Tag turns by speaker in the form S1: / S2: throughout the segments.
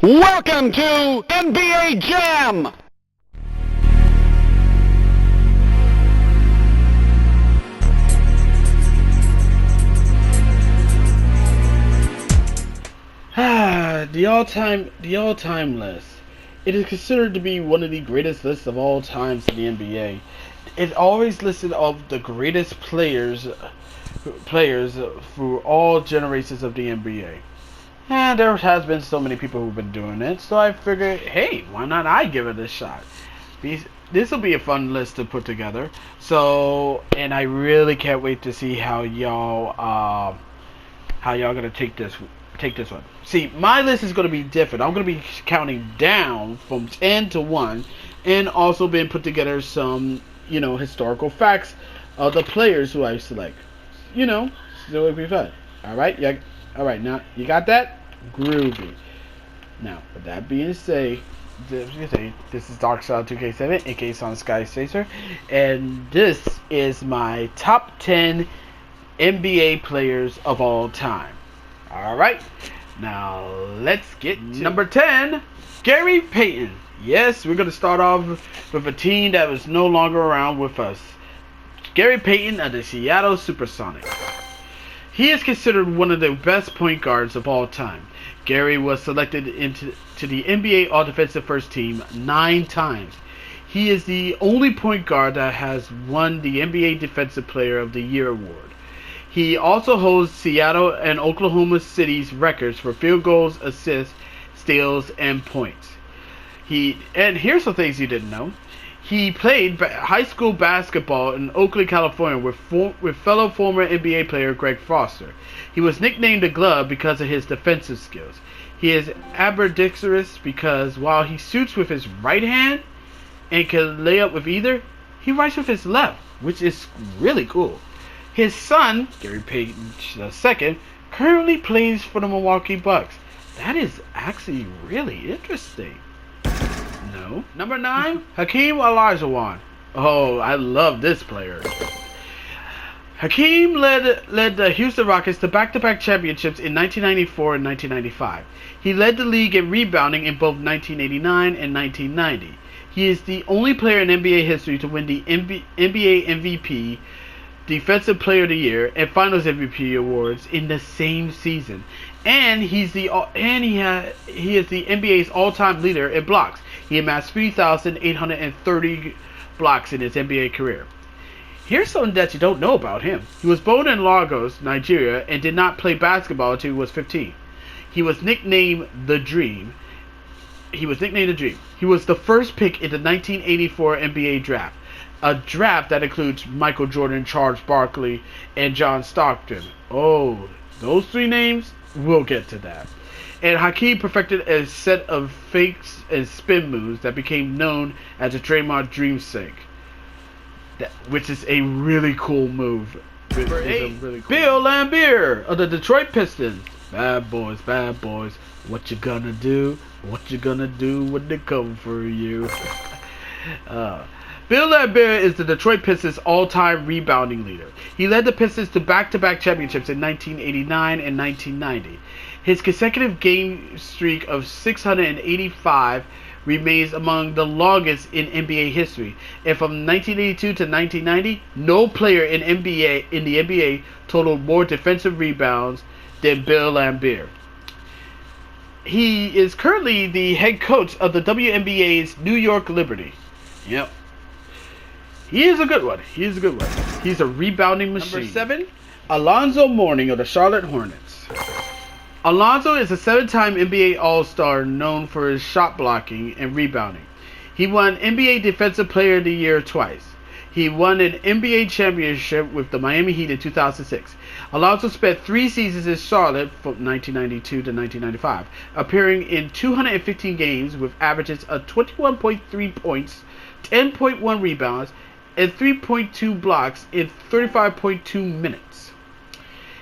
S1: Welcome to NBA Jam!
S2: The all-time list. It is considered to be one of the greatest lists of all times in the NBA. It always listed of the greatest players for all generations of the NBA. And there has been so many people who've been doing it, so I figured, hey, why not I give it a shot? This will be a fun list to put together. So, and I really can't wait to see how y'all gonna take this one. See, my list is gonna be different. I'm gonna be counting down from 10 to 1, and also been put together some, historical facts of the players who I select. So it'll be fun. All right, yeah. All right, now you got that? Groovy. Now, with that being said, this is DarkShawn2K7, aka Son Sky Chaser, and this is my top 10 NBA players of all time. All right, now let's get to number 10, Gary Payton. Yes, we're gonna start off with a team that was no longer around with us. Gary Payton of the Seattle Supersonics. He is considered one of the best point guards of all time. Gary was selected into the NBA All-Defensive First Team 9 times. He is the only point guard that has won the NBA Defensive Player of the Year award. He also holds Seattle and Oklahoma City's records for field goals, assists, steals, and points. And here's some things you didn't know. He played high school basketball in Oakland, California with fellow former NBA player Greg Foster. He was nicknamed the Glove because of his defensive skills. He is ambidextrous because while he shoots with his right hand and can lay up with either, he writes with his left, which is really cool. His son, Gary Payton II, currently plays for the Milwaukee Bucks. That is actually really interesting. No. Number 9, Hakeem Olajuwon. Oh, I love this player. Hakeem led the Houston Rockets to back-to-back championships in 1994 and 1995. He led the league in rebounding in both 1989 and 1990. He is the only player in NBA history to win the NBA MVP, Defensive Player of the Year, and Finals MVP awards in the same season. And he is the NBA's all-time leader in blocks. He amassed 3,830 blocks in his NBA career. Here's something that you don't know about him. He was born in Lagos, Nigeria, and did not play basketball until he was 15. He was nicknamed the Dream. He was the first pick in the 1984 NBA draft. A draft that includes Michael Jordan, Charles Barkley, and John Stockton. Oh, those 3 names? We'll get to that. And Hakeem perfected a set of fakes and spin moves that became known as the Draymond Dream Shake, which is a really cool move. Bill Laimbeer of the Detroit Pistons. Bad boys, what you gonna do? What you gonna do when they come for you? Bill Laimbeer is the Detroit Pistons' all-time rebounding leader. He led the Pistons to back-to-back championships in 1989 and 1990. His consecutive game streak of 685 remains among the longest in NBA history. And from 1982 to 1990, no player in the NBA totaled more defensive rebounds than Bill Laimbeer. He is currently the head coach of the WNBA's New York Liberty. Yep. He is a good one. He's a rebounding machine. Number 7, Alonzo Mourning of the Charlotte Hornets. Alonzo is a 7-time NBA All-Star known for his shot blocking and rebounding. He won NBA Defensive Player of the Year twice. He won an NBA championship with the Miami Heat in 2006. Alonzo spent 3 seasons in Charlotte from 1992 to 1995, appearing in 215 games with averages of 21.3 points, 10.1 rebounds, and 3.2 blocks in 35.2 minutes.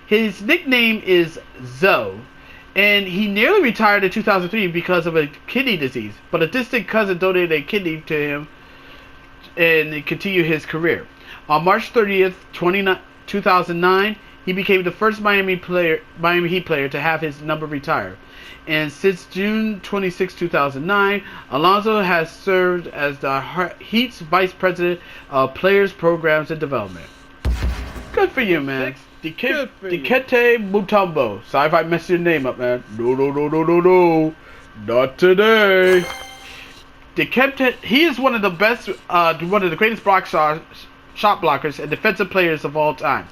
S2: His nickname is Zoe, and he nearly retired in 2003 because of a kidney disease, but a distant cousin donated a kidney to him and continued his career. On March 30th, 2009, he became the first Miami Heat player to have his number retired. And since June 26, 2009, Alonso has served as the Heat's Vice President of Players, Programs, and Development. Good for you, man. Dikete Mutombo. Sorry if I messed your name up, man. No. Not today. He is one of the best, one of the greatest shot blockers and defensive players of all time.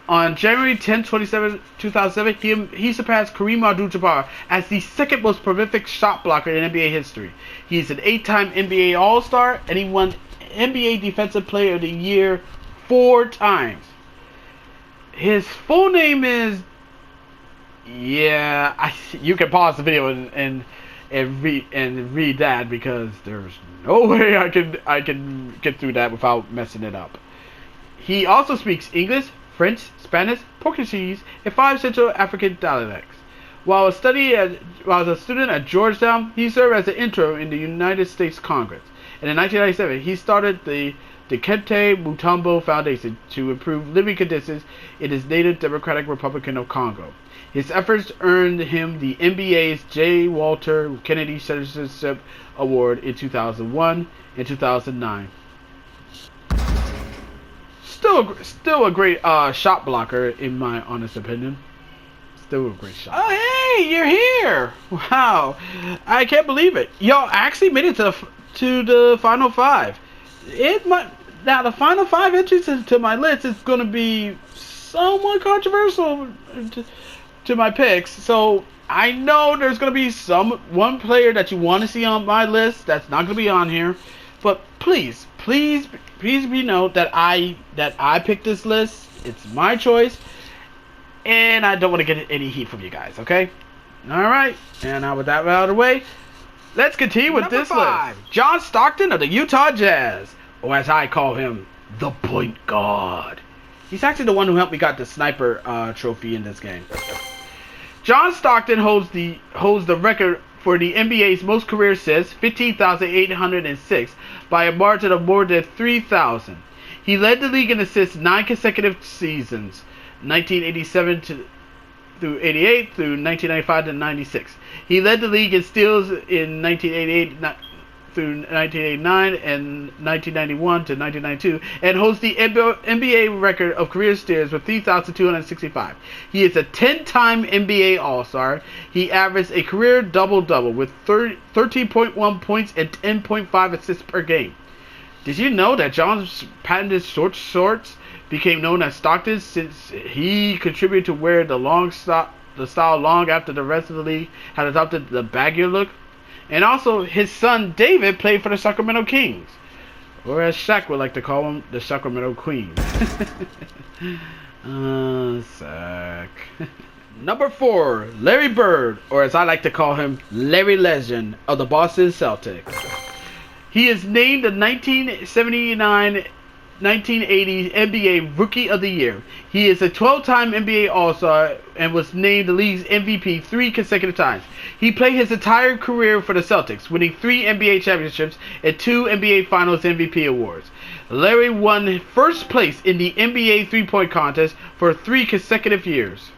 S2: On January 10, 2007, he surpassed Kareem Abdul-Jabbar as the second most prolific shot blocker in NBA history. He is an 8-time NBA All-Star, and he won NBA Defensive Player of the Year 4 times. His full name is... Yeah, you can pause the video and read that, because there's no way I can get through that without messing it up. He also speaks English, French, Spanish, Portuguese, and 5 Central African dialects. While a student at Georgetown, he served as an intern in the United States Congress. And in 1997, he started the Dikete Mutombo Foundation to improve living conditions in his native Democratic Republic of Congo. His efforts earned him the NBA's J. Walter Kennedy Citizenship Award in 2001 and 2009. Still a great shot blocker, in my honest opinion. Still a great shot. Oh, hey, you're here! Wow, I can't believe it. Y'all actually made it to the final 5. Now the final 5 entries to my list is going to be somewhat controversial to my picks. So I know there's going to be one player that you want to see on my list that's not going to be on here. But please be note that I picked this list. It's my choice, and I don't want to get any heat from you guys. Okay? All right. And now with that out of the way, let's continue with this list. John Stockton of the Utah Jazz, or as I call him, the point guard. He's actually the one who helped me got the sniper trophy in this game. John Stockton holds the record for the NBA's most career assists, 15,806, by a margin of more than 3,000. He led the league in assists 9 consecutive seasons, 1987 through 88 through 1995 to 96. He led the league in steals in 1988 through 1989 and 1991 to 1992, and holds the NBA record of career steals with 3,265. He is a 10-time NBA All-Star. He averaged a career double-double with 13.1 points and 10.5 assists per game. Did you know that John's patented short shorts became known as Stockton since he contributed to wear the style long after the rest of the league had adopted the baggier look? And also, his son David played for the Sacramento Kings, or as Shaq would like to call them, the Sacramento Queens. Sack. Number 4, Larry Bird, or as I like to call him, Larry Legend of the Boston Celtics. He is named the 1979-1980 NBA Rookie of the Year. He is a 12-time NBA All-Star and was named the league's MVP 3 consecutive times. He played his entire career for the Celtics, winning 3 NBA championships and 2 NBA Finals MVP awards. Larry won first place in the NBA three-point contest for 3 consecutive years.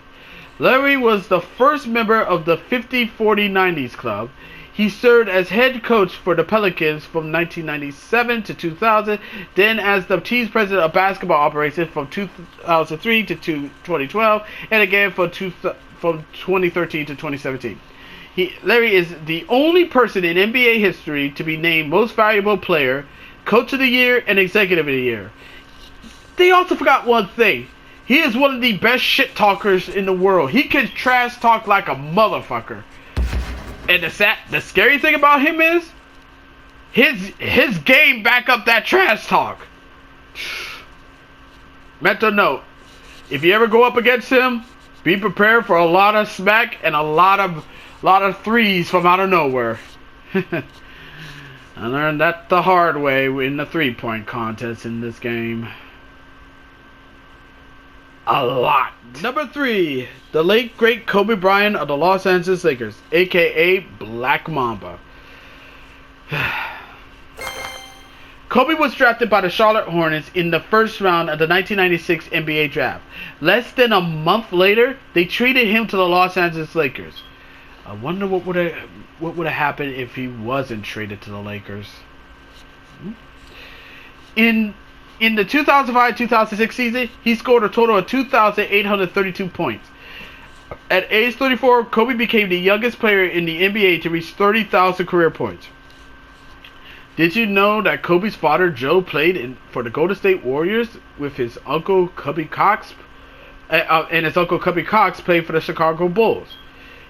S2: Larry was the first member of the 50-40-90s club. He served as head coach for the Pelicans from 1997 to 2000, then as the team's president of basketball operations from 2003 to 2012, and again from 2013 to 2017. Larry is the only person in NBA history to be named Most Valuable Player, Coach of the Year, and Executive of the Year. They also forgot one thing. He is one of the best shit talkers in the world. He can trash talk like a motherfucker. And the scary thing about him is his game back up that trash talk. Mental note: if you ever go up against him, be prepared for a lot of smack and a lot of threes from out of nowhere. I learned that the hard way in the three-point contest in this game. A lot. Number 3, the late great Kobe Bryant of the Los Angeles Lakers, aka Black Mamba. Kobe was drafted by the Charlotte Hornets in the first round of the 1996 NBA draft. Less than a month later, they traded him to the Los Angeles Lakers. I wonder what would have happened if he wasn't traded to the Lakers. In the 2005-2006 season, he scored a total of 2,832 points. At age 34, Kobe became the youngest player in the NBA to reach 30,000 career points. Did you know that Kobe's father, Joe, played for the Golden State Warriors with his uncle Cubby Cox, and his uncle Cubby Cox played for the Chicago Bulls?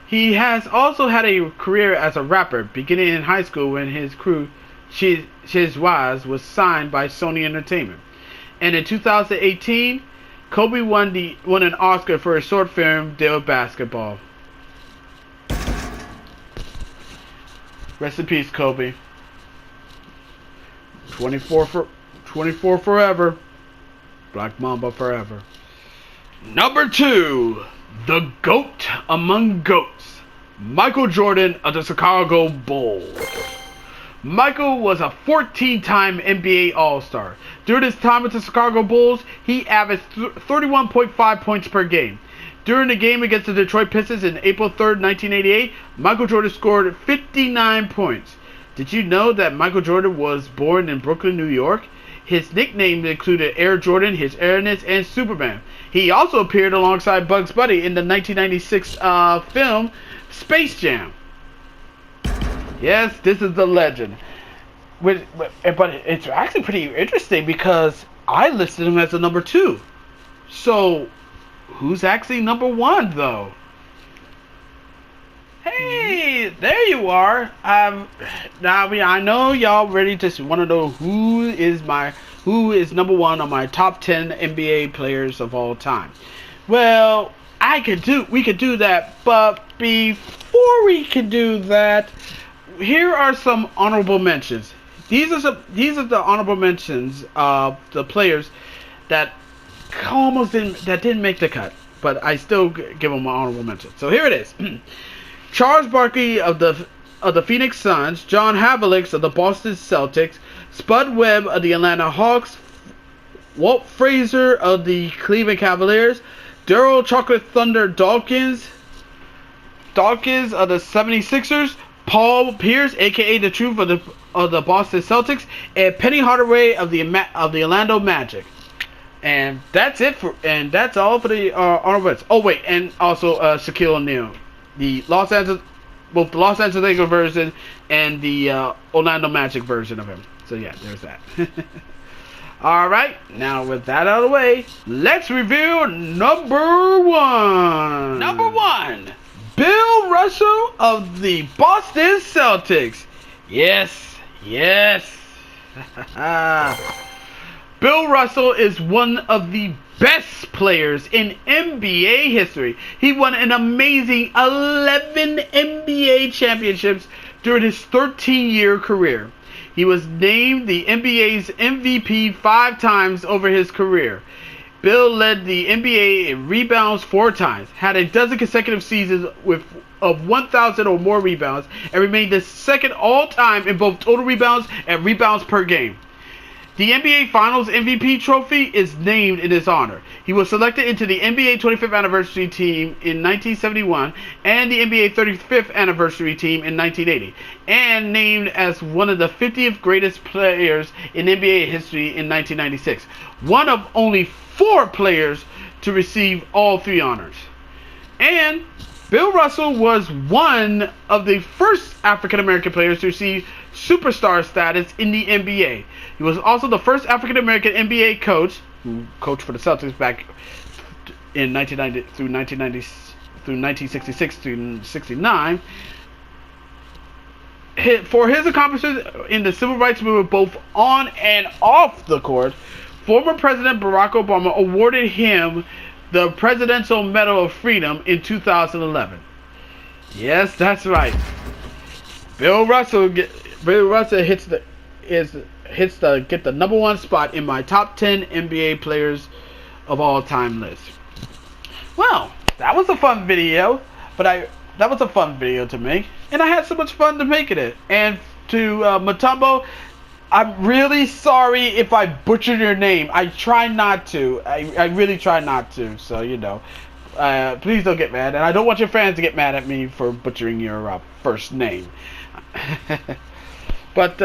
S2: He has also had a career as a rapper, beginning in high school when his crew, Shiz was signed by Sony Entertainment. And in 2018, Kobe won an Oscar for his short film Dale Basketball. Rest in peace, Kobe. 24 forever. Black Mamba forever. Number 2, the GOAT among GOATs, Michael Jordan of the Chicago Bulls. Michael was a 14-time NBA All-Star. During his time with the Chicago Bulls, he averaged 31.5 points per game. During the game against the Detroit Pistons in April 3rd, 1988, Michael Jordan scored 59 points. Did you know that Michael Jordan was born in Brooklyn, New York? His nicknames included Air Jordan, his Airness, and Superman. He also appeared alongside Bugs Bunny in the 1996 film Space Jam. Yes, this is the legend. But it's actually pretty interesting because I listed him as a number 2. So, who's actually number 1 though? Hey, there you are. Now I know y'all ready to want to know who is number 1 on my top 10 NBA players of all time. Well, we could do that, but before we can do that, here are some honorable mentions. These are the honorable mentions of the players that didn't make the cut, but I still give them an honorable mention. So here it is. Charles Barkley of the Phoenix Suns, John Havlicek of the Boston Celtics, Spud Webb of the Atlanta Hawks, Walt Frazier of the Cleveland Cavaliers, Daryl Chocolate Thunder Dawkins of the 76ers, Paul Pierce, aka the Truth of the Boston Celtics, and Penny Hardaway of the Orlando Magic. And that's all for the honorable mentions. Oh wait, and also Shaquille O'Neal. Both the Los Angeles Lakers version and the Orlando Magic version of him. So yeah, there's that. Alright, now with that out of the way, let's review number 1. Number 1, Bill Russell of the Boston Celtics. Yes. Bill Russell is one of the best players in NBA history. He won an amazing 11 NBA championships during his 13-year career. He was named the NBA's MVP 5 times over his career. Bill led the NBA in rebounds 4 times, had a dozen consecutive seasons of 1,000 or more rebounds, and remained the second all-time in both total rebounds and rebounds per game. The NBA Finals MVP trophy is named in his honor. He was selected into the NBA 25th anniversary team in 1971 and the NBA 35th anniversary team in 1980, and named as one of the 50th greatest players in NBA history in 1996. One of only 4 players to receive all 3 honors. And Bill Russell was one of the first African American players to receive superstar status in the NBA. He was also the first African American NBA coach who coached for the Celtics back in 1966 to 69. For his accomplishments in the civil rights movement both on and off the court, former President Barack Obama awarded him the Presidential Medal of Freedom in 2011. Yes, that's right. Bill Russell hits the number 1 spot in my top 10 NBA players of all time list. Well, that was a fun video, that was a fun video to make, and I had so much fun to making it. And to Mutombo, I'm really sorry if I butchered your name. I try not to. I really try not to. So, you know. Please don't get mad. And I don't want your fans to get mad at me for butchering your first name. But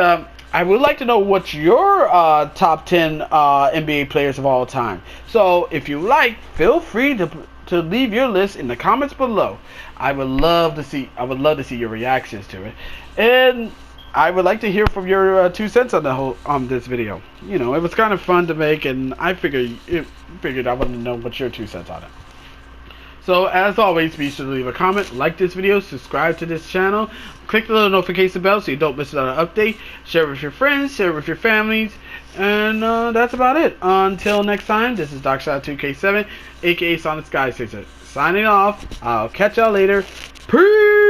S2: I would like to know what's your top 10 NBA players of all time. So if you like, feel free to leave your list in the comments below. I would love to see your reactions to it. And I would like to hear from your 2 cents on this video. You know, it was kind of fun to make, and I figured I wanted to know what's your 2 cents on it. So as always, be sure to leave a comment, like this video, subscribe to this channel, click the little notification bell so you don't miss another update, share it with your friends, share it with your families, and that's about it. Until next time, this is DarkShadow2K7, aka Sonic Sky Chaser, signing off. I'll catch y'all later. Peace!